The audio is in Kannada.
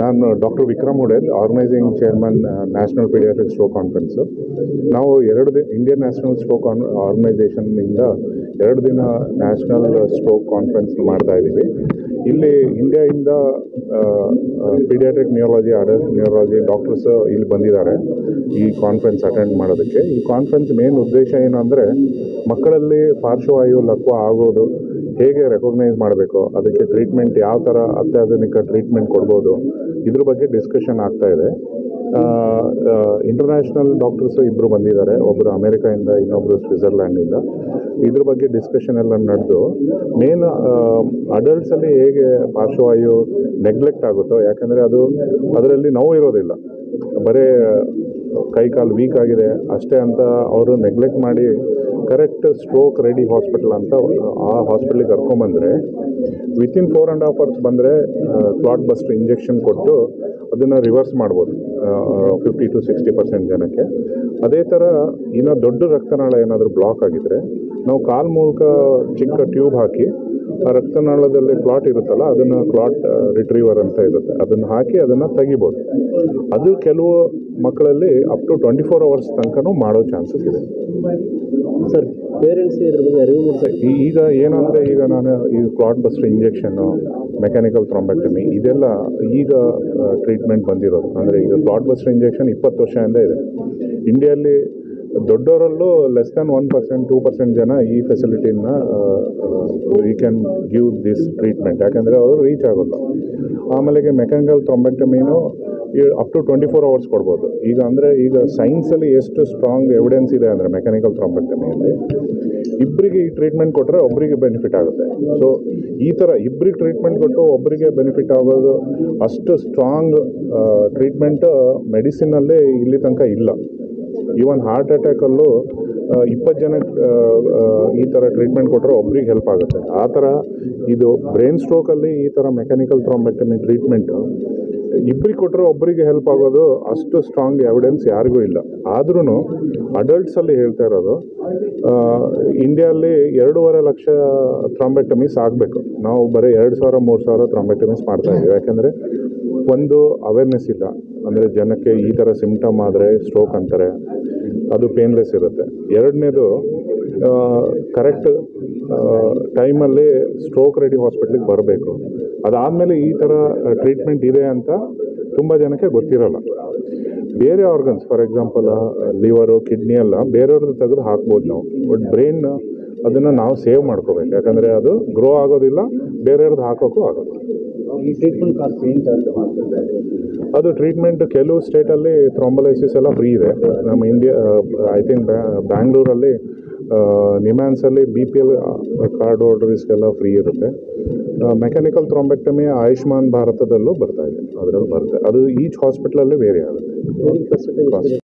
ನಾನು doctor Vikram Hudel, organising chairman, national pediatric stroke conference. ನಾವು ಇಂಡಿಯನ್ ನ್ಯಾಷನಲ್ ಸ್ಟ್ರೋಕ್ ಆರ್ಗನೈಸೇಷನ್ನಿಂದ 2 ದಿನ ನ್ಯಾಷನಲ್ ಸ್ಟ್ರೋಕ್ ಕಾನ್ಫರೆನ್ಸ್ ಮಾಡ್ತಾ ಇದ್ದೀವಿ. ಇಲ್ಲಿ ಇಂಡಿಯಾಯಿಂದ pediatric neurology, adult neurology doctors ಇಲ್ಲಿ ಬಂದಿದ್ದಾರೆ ಈ ಕಾನ್ಫರೆನ್ಸ್ ಅಟೆಂಡ್ ಮಾಡೋದಕ್ಕೆ. ಈ ಕಾನ್ಫರೆನ್ಸ್ ಮೇನ್ ಉದ್ದೇಶ ಏನು ಅಂದರೆ, ಮಕ್ಕಳಲ್ಲಿ ಪಾರ್ಶ್ವವಾಯು ಲಕ್ವ ಆಗೋದು ಹೇಗೆ ರೆಕಗ್ನೈಸ್ ಮಾಡಬೇಕು, ಅದಕ್ಕೆ ಟ್ರೀಟ್ಮೆಂಟ್ ಯಾವ ಥರ ಅತ್ಯಾಧುನಿಕ ಟ್ರೀಟ್ಮೆಂಟ್ ಕೊಡ್ಬೋದು, ಇದ್ರ ಬಗ್ಗೆ ಡಿಸ್ಕಷನ್ ಆಗ್ತಾ ಇದೆ. ಇಂಟರ್ನ್ಯಾಷನಲ್ ಡಾಕ್ಟರ್ಸು ಇಬ್ಬರು ಬಂದಿದ್ದಾರೆ, ಒಬ್ಬರು ಅಮೇರಿಕಾಯಿಂದ, ಇನ್ನೊಬ್ಬರು ಸ್ವಿಟ್ಜರ್ಲ್ಯಾಂಡಿಂದ. ಇದ್ರ ಬಗ್ಗೆ ಡಿಸ್ಕಷನ್ ಎಲ್ಲ ನಡೆದು ಮೇನ್ ಅಡಲ್ಟ್ಸಲ್ಲಿ ಹೇಗೆ ಪಾರ್ಶ್ವವಾಯು ನೆಗ್ಲೆಕ್ಟ್ ಆಗುತ್ತೋ, ಯಾಕಂದರೆ ಅದರಲ್ಲಿ ನೋವು ಇರೋದಿಲ್ಲ, ಬರೀ ಕೈಕಾಲು ವೀಕ್ ಆಗಿದೆ ಅಷ್ಟೇ ಅಂತ ಅವರು ನೆಗ್ಲೆಕ್ಟ್ ಮಾಡಿ ಕರೆಕ್ಟ್ ಸ್ಟ್ರೋಕ್ ರೆಡಿ ಹಾಸ್ಪಿಟಲ್ ಅಂತ ಆ ಹಾಸ್ಪಿಟ್ಲಿಗೆ ಕರ್ಕೊಂಬಂದರೆ ವಿತಿನ್ 4.5 hours ಬಂದರೆ ಕ್ಲಾಟ್ ಬಸ್ಟ್ ಇಂಜೆಕ್ಷನ್ ಕೊಟ್ಟು ಅದನ್ನು ರಿವರ್ಸ್ ಮಾಡ್ಬೋದು 50 to 60% ಜನಕ್ಕೆ. ಅದೇ ಥರ ಇನ್ನೂ ದೊಡ್ಡ ರಕ್ತನಾಳ ಏನಾದರೂ ಬ್ಲಾಕ್ ಆಗಿದ್ದರೆ ನಾವು ಕಾಲು ಮೂಲಕ ಚಿಕ್ಕ ಟ್ಯೂಬ್ ಹಾಕಿ ಆ ರಕ್ತನಾಳದಲ್ಲಿ ಕ್ಲಾಟ್ ಇರುತ್ತಲ್ಲ, ಅದನ್ನು ಕ್ಲಾಟ್ ರಿಟ್ರೀವರ್ ಅಂತ ಇರುತ್ತೆ, ಅದನ್ನು ಹಾಕಿ ಅದನ್ನು ತೆಗಿಬೋದು. ಅದು ಕೆಲವು ಮಕ್ಕಳಲ್ಲಿ ಅಪ್ ಟು 24 hours ತನಕನೂ ಮಾಡೋ ಚಾನ್ಸಸ್ ಇದೆ. ಸರ್, ಪೇರೆಂಟ್ಸ್ ಇದ್ರ ಬಗ್ಗೆ ಅರಿವು ಮೂಡಿಸೋಕ್ಕೆ ಈಗ ಏನಂದರೆ, ಈಗ ನಾನು ಈ clot buster injection, mechanical thrombectomy ಇದೆಲ್ಲ ಈಗ ಟ್ರೀಟ್ಮೆಂಟ್ ಬಂದಿರೋದು. ಅಂದರೆ ಈಗ ಕ್ಲಾಟ್ ಬಸ್ಟರ್ ಇಂಜೆಕ್ಷನ್ 20 ವರ್ಷದಿಂದ ಇದೆ ಇಂಡಿಯಲ್ಲಿ. ದೊಡ್ಡವರಲ್ಲೂ ಲೆಸ್ ದ್ಯಾನ್ 1%, 2% ಜನ ಈ ಫೆಸಿಲಿಟಿನ we can give this treatment, ಯಾಕೆಂದರೆ ಅವರು ರೀಚ್ ಆಗೋಲ್ಲ. ಆಮೇಲೆ ಮೆಕ್ಯಾನಿಕಲ್ ಥ್ರಾಂಬೆಕ್ಟಮಿನೂ ಅಪ್ ಟು 24 hours ಕೊಡ್ಬೋದು. ಈಗ ಸೈನ್ಸಲ್ಲಿ ಎಷ್ಟು ಸ್ಟ್ರಾಂಗ್ ಎವಿಡೆನ್ಸ್ ಇದೆ ಅಂದರೆ ಮೆಕ್ಯಾನಿಕಲ್ ಥ್ರಾಂಬೆಕ್ಟಮಿಯಲ್ಲಿ ಇಬ್ಬರಿಗೆ ಈ ಟ್ರೀಟ್ಮೆಂಟ್ ಕೊಟ್ಟರೆ ಒಬ್ಬರಿಗೆ ಬೆನಿಫಿಟ್ ಆಗುತ್ತೆ. ಸೊ ಈ ಥರ ಇಬ್ಬರಿಗೆ ಟ್ರೀಟ್ಮೆಂಟ್ ಕೊಟ್ಟು ಒಬ್ಬರಿಗೆ ಬೆನಿಫಿಟ್ ಆಗೋದು ಅಷ್ಟು ಸ್ಟ್ರಾಂಗ್ ಟ್ರೀಟ್ಮೆಂಟ್ ಮೆಡಿಸಿನಲ್ಲಿ ಇಲ್ಲಿ ತನಕ ಇಲ್ಲ. ಈವನ್ ಹಾರ್ಟ್ ಅಟ್ಯಾಕಲ್ಲೂ 20 ಜನ ಈ ಥರ ಟ್ರೀಟ್ಮೆಂಟ್ ಕೊಟ್ಟರೆ ಒಬ್ರಿಗೆ ಹೆಲ್ಪ್ ಆಗುತ್ತೆ. ಆ ಥರ ಇದು ಬ್ರೈನ್ ಸ್ಟ್ರೋಕಲ್ಲಿ ಈ ಥರ ಮೆಕ್ಯಾನಿಕಲ್ ಥ್ರಾಂಬೆಕ್ಟಮಿ ಟ್ರೀಟ್ಮೆಂಟು ಇಬ್ಬರಿಗೆ ಕೊಟ್ಟರೆ ಒಬ್ಬರಿಗೆ ಹೆಲ್ಪ್ ಆಗೋದು ಅಷ್ಟು ಸ್ಟ್ರಾಂಗ್ ಎವಿಡೆನ್ಸ್ ಯಾರಿಗೂ ಇಲ್ಲ. ಆದ್ರೂ ಅಡಲ್ಟ್ಸಲ್ಲಿ ಹೇಳ್ತಾ ಇರೋದು, ಇಂಡಿಯಲ್ಲಿ 2.5 ಲಕ್ಷ ಥ್ರಾಂಬೆಕ್ಟಮೀಸ್ ಆಗಬೇಕು. ನಾವು ಬರೀ 2,000-3,000 ಥ್ರಾಂಬೆಕ್ಟಮೀಸ್ ಮಾಡ್ತಾಯಿದ್ದೀವಿ. ಯಾಕೆಂದರೆ ಒಂದು ಅವೇರ್ನೆಸ್ ಇಲ್ಲ, ಅಂದರೆ ಜನಕ್ಕೆ ಈ ಥರ ಸಿಮ್ಟಮ್ ಆದರೆ ಸ್ಟ್ರೋಕ್ ಅಂತಾರೆ, ಅದು ಪೇನ್ಲೆಸ್ ಇರುತ್ತೆ. ಎರಡನೇದು, ಕರೆಕ್ಟ್ ಟೈಮಲ್ಲಿ ಸ್ಟ್ರೋಕ್ ರೆಡಿ ಹಾಸ್ಪಿಟ್ಲಿಗೆ ಬರಬೇಕು. ಅದಾದಮೇಲೆ ಈ ಥರ ಟ್ರೀಟ್ಮೆಂಟ್ ಇದೆ ಅಂತ ತುಂಬ ಜನಕ್ಕೆ ಗೊತ್ತಿರೋಲ್ಲ. ಬೇರೆ organs, for example liver, kidney ಎಲ್ಲ ಬೇರೆಯವ್ರದ್ದು ತೆಗೆದು ಹಾಕ್ಬೋದು ನಾವು, ಬಟ್ ಬ್ರೈನ್ ಅದನ್ನು ನಾವು ಸೇವ್ ಮಾಡ್ಕೋಬೇಕು, ಯಾಕಂದರೆ ಅದು ಗ್ರೋ ಆಗೋದಿಲ್ಲ, ಬೇರೆಯವ್ರದ್ದು ಹಾಕೋಕ್ಕೂ ಆಗೋದು. ಈ ಟ್ರೀಟ್ಮೆಂಟ್ ಕಾಸ್ಟ್ ಏನು ಚಾರ್ಜ್ ಮಾಡ್ತಾರೆ? ಅದು ಟ್ರೀಟ್ಮೆಂಟ್ ಕೆಲವು ಸ್ಟೇಟಲ್ಲಿ ಥ್ರಾಂಬೋಲೈಸಿಸ್ ಎಲ್ಲ ಫ್ರೀ ಇದೆ. ನಮ್ಮ ಐ ಥಿಂಕ್ ಬ್ಯಾಂಗ್ಳೂರಲ್ಲಿ ನಿಮ್ಯಾನ್ಸಲ್ಲಿ BPL ಕಾರ್ಡ್ ಹೋಲ್ಡರ್ಸ್ಗೆಲ್ಲ ಫ್ರೀ ಇರುತ್ತೆ. ಮೆಕ್ಯಾನಿಕಲ್ ಥ್ರಾಂಬೆಕ್ಟಮಿ ಆಯುಷ್ಮಾನ್ ಭಾರತದಲ್ಲೂ ಬರ್ತಾ ಇದೆ, ಅದರಲ್ಲಿ ಬರುತ್ತೆ. ಅದು ಈಚ್ ಹಾಸ್ಪಿಟ್ಲಲ್ಲಿ ವೇರಿ ಆಗುತ್ತೆ.